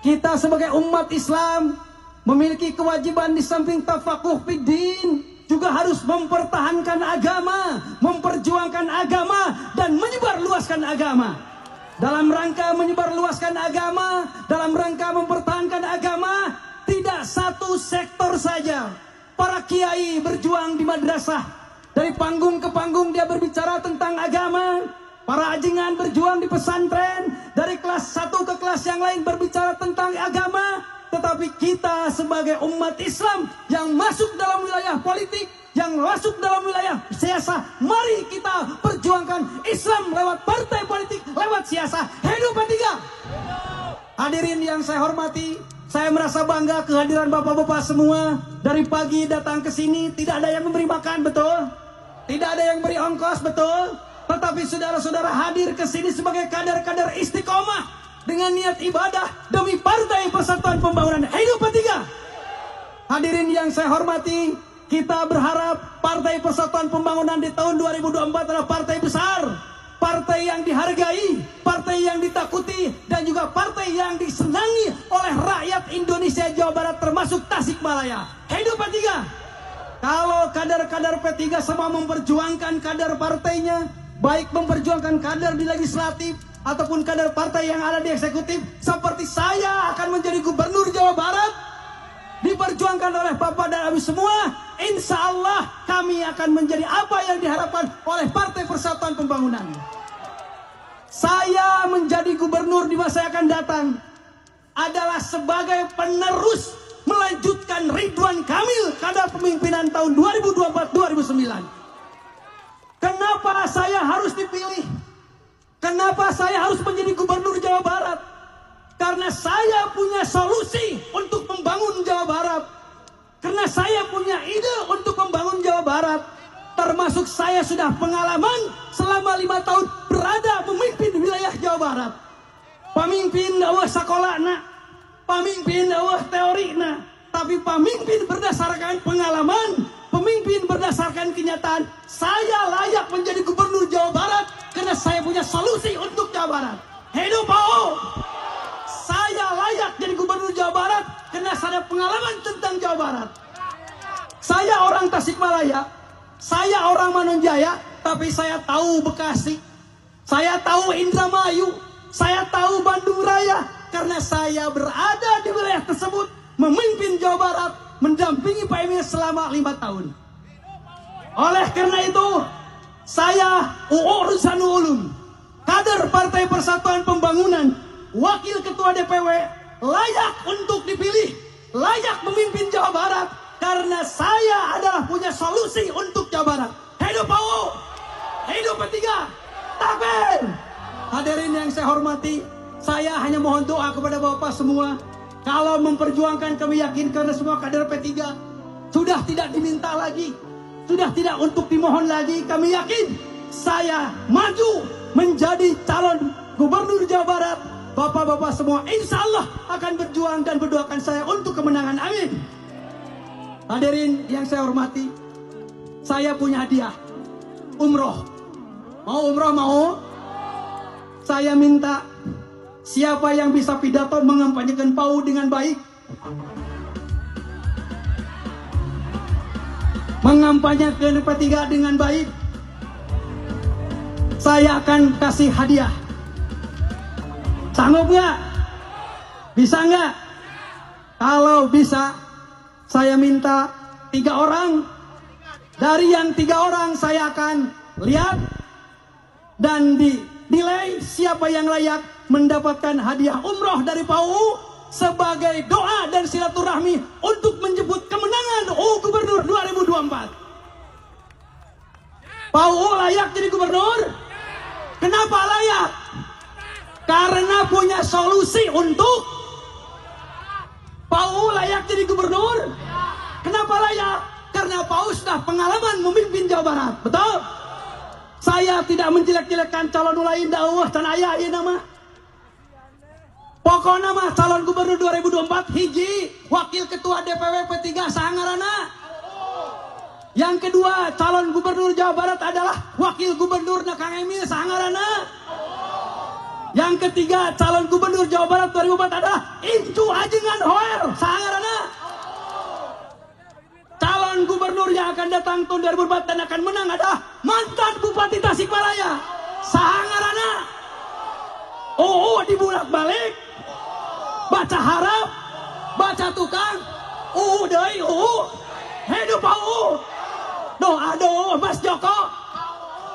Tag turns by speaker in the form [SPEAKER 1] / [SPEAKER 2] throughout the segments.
[SPEAKER 1] Kita sebagai umat Islam memiliki kewajiban di samping tafakuh fiddin, juga harus mempertahankan agama, memperjuangkan agama, dan menyebarluaskan agama. Dalam rangka menyebarluaskan agama, dalam rangka mempertahankan agama, tidak satu sektor saja. Para kiai berjuang di madrasah, dari panggung ke panggung dia berbicara tentang agama. Para ajingan berjuang di pesantren, dari kelas satu ke kelas yang lain berbicara tentang agama. Tetapi kita sebagai umat Islam yang masuk dalam wilayah politik, yang masuk dalam wilayah siasa, mari kita perjuangkan Islam lewat partai politik, lewat siasa. Hidup P3. Hadirin yang saya hormati, saya merasa bangga kehadiran bapak-bapak semua. Dari pagi datang ke sini, tidak ada yang memberi makan, betul? Tidak ada yang beri ongkos, betul? Tetapi saudara-saudara hadir ke sini sebagai kader-kader istiqomah dengan niat ibadah demi Partai Persatuan Pembangunan. Hidup P3. Hadirin yang saya hormati, kita berharap Partai Persatuan Pembangunan di tahun 2024 adalah partai besar, partai yang dihargai, partai yang ditakuti, dan juga partai yang disenangi oleh rakyat Indonesia Jawa Barat termasuk Tasikmalaya. Hidup P3. Kalau kader-kader P3 semua memperjuangkan kader partainya, baik memperjuangkan kader di legislatif ataupun kader partai yang ada di eksekutif, seperti saya akan menjadi gubernur Jawa Barat, diperjuangkan oleh Bapak dan Abi semua, insya Allah kami akan menjadi apa yang diharapkan oleh Partai Persatuan Pembangunan. Saya menjadi gubernur di masa yang akan datang adalah sebagai penerus melanjutkan Ridwan Kamil pada pemimpinan tahun 2024-2009. Kenapa saya harus dipilih? Kenapa saya harus menjadi gubernur Jawa Barat? Karena saya punya solusi untuk membangun Jawa Barat. Karena saya punya ide untuk membangun Jawa Barat. Termasuk saya sudah pengalaman selama 5 tahun berada memimpin wilayah Jawa Barat. Pemimpin eueuh sakolana, pemimpin eueuh teorina, tapi pemimpin berdasarkan pengalaman, pemimpin berdasarkan kenyataan. Saya layak menjadi gubernur Jawa Barat karena saya punya solusi untuk Jawa Barat. Hidup PAU. Saya layak jadi gubernur Jawa Barat karena saya ada pengalaman tentang Jawa Barat. Saya orang Tasikmalaya, saya orang Manonjaya, tapi saya tahu Bekasi, saya tahu Indramayu, saya tahu Bandung Raya, karena saya berada di wilayah tersebut, memimpin Jawa Barat, mendampingi Pak Emil selama 5 tahun. Oleh karena itu, saya UU Ruzanul Ulum, kader Partai Persatuan Pembangunan, wakil ketua DPW, layak untuk dipilih, layak memimpin Jawa Barat, karena saya adalah punya solusi untuk Jawa Barat. Hidup PAU, hidup P3, takbir. Hadirin yang saya hormati, saya hanya mohon doa kepada Bapak semua. Kalau memperjuangkan, kami yakin karena semua kader P3 sudah tidak diminta lagi, sudah tidak untuk dimohon lagi. Kami yakin saya maju menjadi calon gubernur Jawa Barat. Bapak-bapak semua insya Allah akan berjuang dan berdoakan saya untuk kemenangan. Amin. Hadirin yang saya hormati, saya punya hadiah umroh. Mau umroh? Mau? Saya minta siapa yang bisa pidato mengampanyekan PAU dengan baik, mengampanyekan P3 dengan baik, saya akan kasih hadiah. Sanggup nggak? Bisa nggak? Kalau bisa, saya minta 3 orang. Dari yang 3 orang saya akan lihat dan dinilai siapa yang layak mendapatkan hadiah umroh dari PAU sebagai doa dan silaturahmi untuk menjemput kemenangan Gubernur 2024. PAU layak jadi gubernur? Kenapa layak? Karena punya solusi untuk PAU layak jadi gubernur. Kenapa layak? Karena PAU sudah pengalaman memimpin Jawa Barat. Betul? Saya tidak menjelek-jelekkan calon lain dakwah dan ayah ini nama. Pokoknya mah calon gubernur 2024 hiji wakil ketua DPW P3 sahangarana. Yang kedua calon gubernur Jawa Barat adalah wakil gubernur Kang Emil sahangarana. Yang ketiga, calon gubernur Jawa Barat 2004 adalah Incu Ajengan Hoer. Sangarana. Calon gubernur yang akan datang tahun 2004 dan akan menang adalah mantan Bupati Tasikmalaya. Sangarana. Dibulak-balik. Baca harap, baca tukang. Deui hidup doa Mas Joko.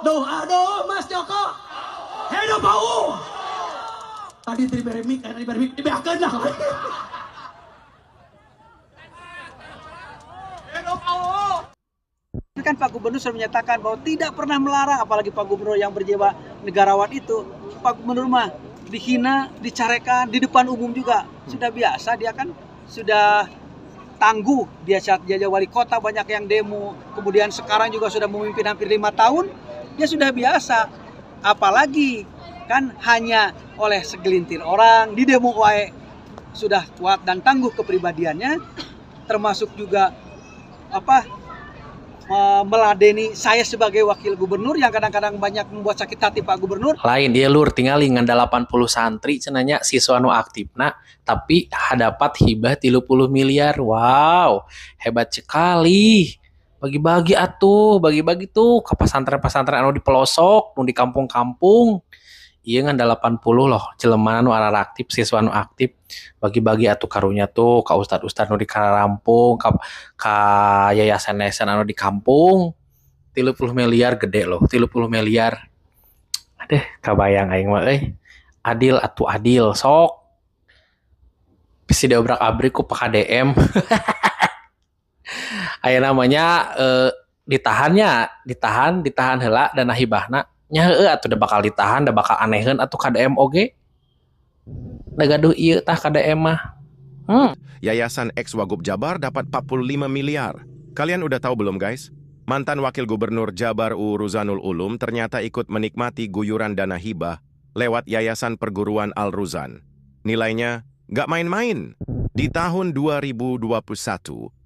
[SPEAKER 1] Doa Mas Joko. Hidup tadi diberi mik dibeakeun lah.
[SPEAKER 2] Kan Pak Gubernur sudah menyatakan bahwa tidak pernah melarang, apalagi Pak Gubernur yang berjiwa negarawan itu. Pak Gubernur mah dihina, dicarekan di depan umum juga. Sudah biasa, dia kan sudah tangguh. Dia saat jadi wali kota banyak yang demo. Kemudian sekarang juga sudah memimpin hampir 5 tahun. Dia sudah biasa. Apalagi kan hanya oleh segelintir orang di demo wae sudah kuat dan tangguh kepribadiannya, termasuk juga meladeni saya sebagai wakil gubernur yang kadang-kadang banyak membuat sakit hati Pak Gubernur.
[SPEAKER 3] Lain dia lur tinggal dengan 80 santri cenanya siswa nu aktif tapi hadapat hibah 30 miliar. Wow, hebat sekali. Bagi-bagi bagi-bagi tuh ke pesantren-pesantren anu di pelosok, nu di kampung-kampung. Iya ngan 80 loh, jelema nu arah aktif, siswa nu aktif. Bagi-bagi karunya tuh ka ustad-ustad nu di Karampung, ka yayasan-yayasan anu di kampung. 30 miliar gede loh, 30 miliar. Adeh, kabayang aing mah adil sok. Bisi diobrak-abrik ku Pak KDM. Aya namanya ditahan heula dana hibahna. Nya heueuh atuh da bakal ditahan, da bakal aneheun atuh KDM oge. Da gaduh ieu tah KDM mah.
[SPEAKER 4] Yayasan ex-Wagub Jabar dapat 45 miliar. Kalian udah tahu belum guys? Mantan Wakil Gubernur Jabar Ruzanul Ulum ternyata ikut menikmati guyuran dana hibah lewat Yayasan Perguruan Al-Ruzan. Nilainya nggak main-main. Di tahun 2021,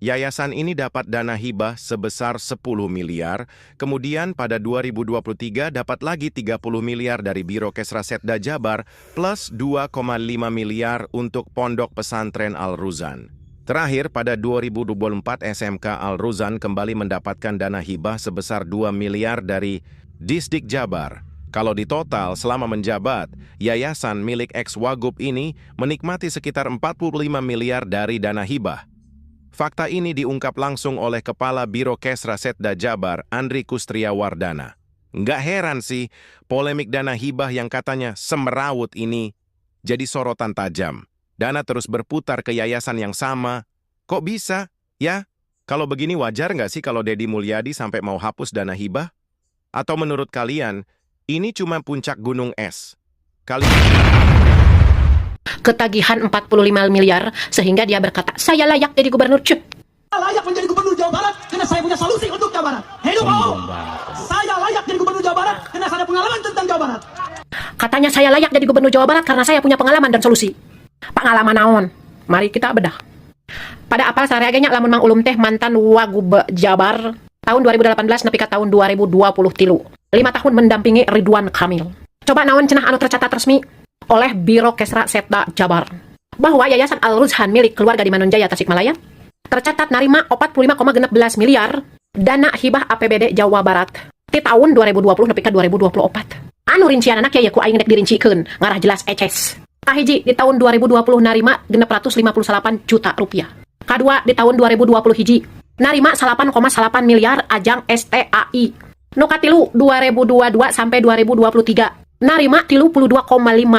[SPEAKER 4] yayasan ini dapat dana hibah sebesar 10 miliar, kemudian pada 2023 dapat lagi 30 miliar dari Biro Kesrasetda Jabar, plus 2,5 miliar untuk Pondok Pesantren Al-Ruzan. Terakhir, pada 2024 SMK Al-Ruzan kembali mendapatkan dana hibah sebesar 2 miliar dari Disdik Jabar. Kalau ditotal selama menjabat, yayasan milik ex-Wagub ini menikmati sekitar 45 miliar dari dana hibah. Fakta ini diungkap langsung oleh Kepala Biro Kesrasetda Jabar, Andri Kustriawardana. Nggak heran sih, polemik dana hibah yang katanya semeraut ini jadi sorotan tajam. Dana terus berputar ke yayasan yang sama. Kok bisa? Ya, kalau begini wajar nggak sih kalau Deddy Mulyadi sampai mau hapus dana hibah? Atau menurut kalian, ini cuma puncak gunung es?
[SPEAKER 5] Ketagihan 45 miliar sehingga dia berkata, saya layak jadi gubernur.
[SPEAKER 1] Layak menjadi gubernur Jawa Barat karena saya punya solusi untuk Jawa Barat. Hidup saya layak jadi gubernur Jawa Barat karena saya ada pengalaman tentang Jawa Barat.
[SPEAKER 5] Katanya saya layak jadi gubernur Jawa Barat karena saya punya pengalaman dan solusi. Pengalaman naon? Mari kita bedah. Pada apal sareaganya lamun Mang Ulum teh mantan Wagub Jabar tahun 2018 nepi ka tahun 2023. 5 tahun mendampingi Ridwan Kamil. Coba naon cenah anu tercatat resmi oleh Biro Kesrasetda Jabar bahwa Yayasan Al-Ruzan milik keluarga di Manunjaya Tasikmalaya tercatat narima 45,16 miliar dana hibah APBD Jawa Barat di tahun 2020 nepi ka 2024. Anu rincian anak ya ku aing dek dirincikeun ngarah jelas eces. Kahiji di tahun 2020 narima 658 juta rupiah. Kadua di tahun 2020 hiji narima 8,8 miliar ajang STAI. Nu katilu 2022 sampai 2023 narima 32,5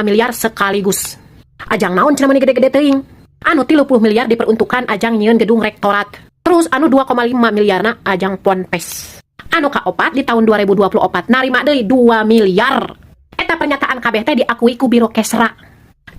[SPEAKER 5] miliar sekaligus. Ajang naon cenah mani gede-gede teuing. Anu 30 miliar diperuntukkan ajang nyieun gedung rektorat. Terus anu 2,5 miliarna ajang ponpes. Anu kaopat di tahun 2024 narima deui 2 miliar. Eta pernyataan kabeh teh diakui ku Biro Kesra.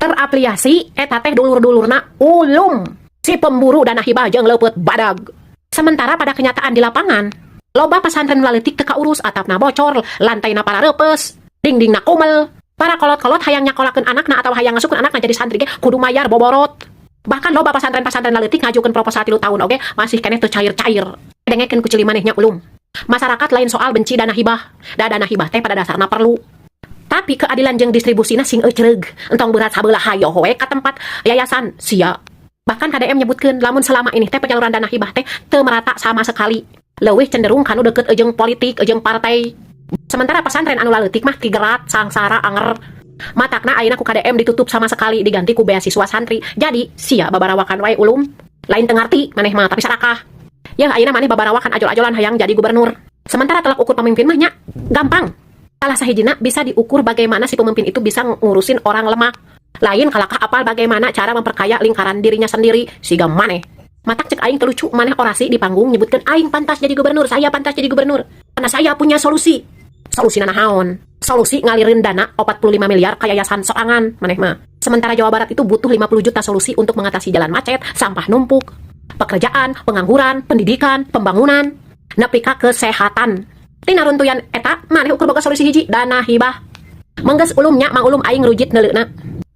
[SPEAKER 5] Terafiliasi eta teh dulur-dulurna ulum si pemburu dana hibah jeung leupeut badag. Sementara pada kenyataan di lapangan, loba pesantren laletik teu kaurus, atapna bocor, lantaina parareupes, dindingna kumel. Para kolot-kolot hayang nyakolakeun anakna atau hayang ngasukeun anakna jadi santri ge kudu mayar boborot. Bahkan loba pesantren-pesantren laletik ngajukeun proposal 3 tahun oge masih keneh teu cair-cair. Dengekeun ku cili manehnya ulum. Masyarakat lain soal benci dana hibah. Da dana hibah teh pada dasarna perlu. Tapi keadilan jeung distribusina sing ecereug. Entong berat sabelah hayo we ka tempat yayasan sia. Bahkan KDM nyebutkeun lamun selama ini teh penyaluran dana hibah teh teu merata sama sekali. Leuwih cenderung kanu deukeut jeung politik, jeung partai. Sementara pesantren anu laleutik mah tigrat, sangsara, anger. Matakna ayeuna ku KDM ditutup sama sekali diganti ku beasiswa santri. Jadi sia babarawakan wae ulum. Lain teu ngarti maneh mah tapi sarakah. Ya ayeuna maneh babarawakan ajol-ajolan hayang jadi gubernur. Sementara telak ukur pemimpin mah nya gampang. Salah sahijina bisa diukur bagaimana si pemimpin itu bisa ngurusin orang lemah. Lain kalakah apal bagaimana cara memperkaya lingkaran dirinya sendiri, siga maneh. Matak cek aing telucu maneh orasi di panggung nyebutkan aing pantas jadi gubernur, saya pantas jadi gubernur. Karena saya punya solusi. Solusi nanahaon? Solusi ngalirin dana 45 miliar ke yayasan sorangan, maneh mah. Sementara Jawa Barat itu butuh 50 juta solusi untuk mengatasi jalan macet, sampah numpuk, pekerjaan, pengangguran, pendidikan, pembangunan, nepi ka kesehatan. Tina runtuyan eta maneh ukur boga solusi hiji dana hibah. Menggeus ulumnya mang ulum aing rujit neuleuna.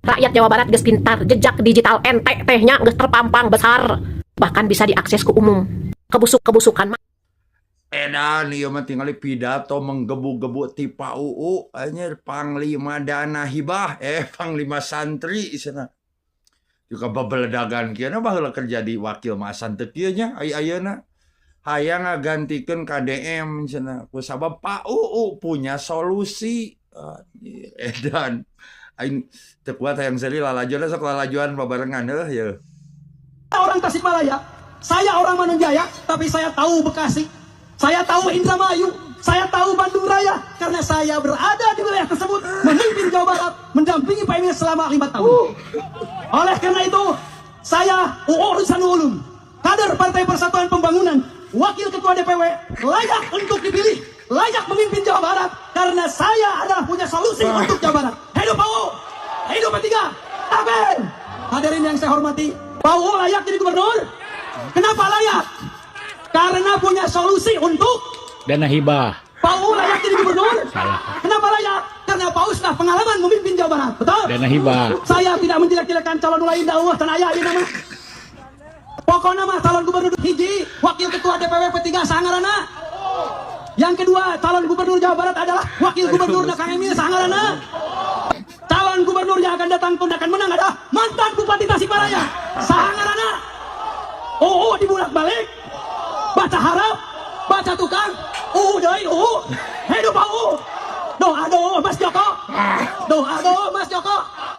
[SPEAKER 5] Rakyat Jawa Barat geus pintar, jejak digital ente tehnya geus terpampang besar. Bahkan bisa diakses ke umum. Kebusuk-kebusukan mah
[SPEAKER 6] edan ieu mah tinggali pidato menggebu-gebu ti PAUU anjir panglima dana hibah panglima santri cenah. Juga babeledagan kieu na baheula kerja di wakil masan teu kieu nya ayeuna. Hayang ngagantikeun KDM cenah kusabab PAUU punya solusi. Edan aing teu kuat hayang seri lalajuan sok lalajuan babarengan ya.
[SPEAKER 1] Orang Tasikmalaya, saya orang Manung Jaya, tapi saya tahu Bekasi, saya tahu Indramayu, saya tahu Bandung Raya, karena saya berada di wilayah tersebut, memimpin Jawa Barat, mendampingi Pak Emil selama 5 tahun. Oleh karena itu, saya Rusanul Ulum, kader Partai Persatuan Pembangunan, Wakil Ketua DPW, layak untuk dipilih, layak memimpin Jawa Barat, karena saya adalah punya solusi untuk Jawa Barat. Hidup PAUU, hidup P3, amin. Hadirin yang saya hormati, PAUU layak jadi gubernur. Kenapa layak? Karena punya solusi untuk
[SPEAKER 7] dana hibah.
[SPEAKER 1] PAUU layak jadi gubernur.
[SPEAKER 7] Salah.
[SPEAKER 1] Kenapa layak? Karena PAUU sudah pengalaman memimpin Jawa Barat. Betul?
[SPEAKER 7] Dana hibah.
[SPEAKER 1] Saya tidak menjelek-jelekan calon lain dakwah dan ayah ini nama. Pokoknya mah calon gubernur hiji, wakil ketua DPW P3 sangarana. Yang kedua, calon gubernur Jawa Barat adalah wakil gubernur Kang Emil sangarana. Calon gubernur yang akan datang pun akan menang adalah mantan Bupati Tasikmalaya sangarana. Dibulak-balik, baca harap, baca tukang, hidup PAUU. Doa Mas Joko, doa Mas Joko.